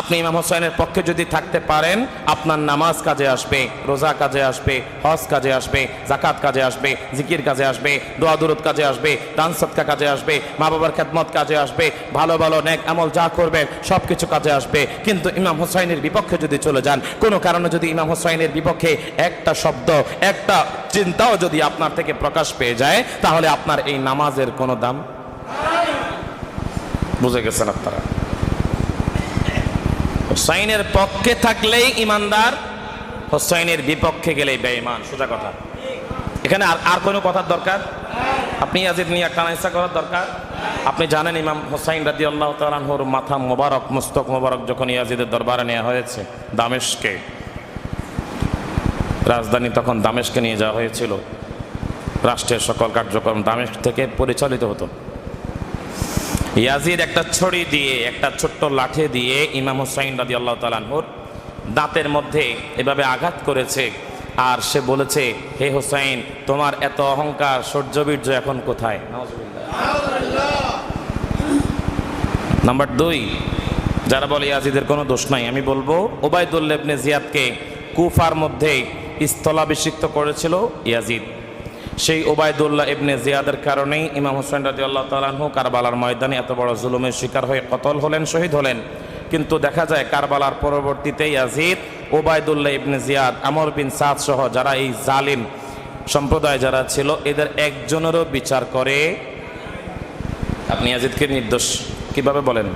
আপনি ইমাম হোসাইনের পক্ষে যদি থাকতে পারেন, আপনার নামাজ কাজে আসবে, রোজা কাজে আসবে, হজ কাজে আসবে, জাকাত কাজে আসবে, জিকির কাজে আসবে, দোয়া দুরুদ কাজে আসবে, দান সদকা কাজে আসবে, মা বাবার খেদমত কাজে আসবে, ভালো ভালো নেক আমল যা করবেন সব কিছু কাজে আসবে। কিন্তু ইমাম হোসাইনের বিপক্ষে যদি চলে যান, কোনো কারণে যদি ইমাম হোসাইনের বিপক্ষে একটা শব্দ, একটা চিন্তাও যদি আপনার থেকে প্রকাশ পেয়ে যায়, তাহলে আপনার এই নামাজের কোনো দাম। বুঝে গেছেন আপনারা? হোসাইনের পক্ষে থাকলেই ইমানদার, হোসাইনের বিপক্ষে গেলেই বেঈমান। সোজা কথা। এখানে আর কোনো কথার দরকার? আপনি ইয়াজিদ নিয়ে একটা ইচ্ছা করার দরকার? আপনি জানেন ইমাম হোসাইন রাদিয়াল্লাহু তাআলা আনহুর মাথা মোবারক, মস্তক মোবারক যখন ইয়াজিদের দরবারে নেওয়া হয়েছে দামেস্কে, রাজধানী তখন দামেস্কে নিয়ে যাওয়া হয়েছিল, রাষ্ট্রের সকল কার্যক্রম দামেস্ক থেকে পরিচালিত হতো। ইয়াজিদ একটা ছড়ি দিয়ে, একটা ছোট্ট লাঠি দিয়ে ইমাম হোসাইন রাদিয়াল্লাহু তাআলা আনহুর দাঁতের মধ্যে এভাবে আঘাত করেছে। আর সে বলেছে, হে হোসাইন, তোমার এত অহংকার সৌর্যবীর্য এখন কোথায়? নাম্বার 2, যারা বলে ইয়াজিদের কোনো দোষ নাই, আমি বলবো উবাইদুল্লাহ ইবনে জিয়াদকে কুফার মধ্যে স্থলাভিষিক্ত করেছিল ইয়াজিদ। সেই উবাইদুল্লাহ ইবনে জিয়াদের কারণেই ইমাম হোসেন রাদিয়াল্লাহু তাআলা আনহু কারবালার ময়দানে এত বড় জুলুমের শিকার হয়ে কতল হলেন, শহীদ হলেন। কিন্তু দেখা যায় কারবালার পরবর্তীতে ইয়াজিদ, উবাইদুল্লাহ ইবনে জিয়াদ, আমর বিন সাদ সহ যারা এই জালিম সম্প্রদায় যারা ছিল, এদের একজনেরও বিচার করে। আপনি ইয়াজিদকে নির্দোষ কিভাবে বলেন?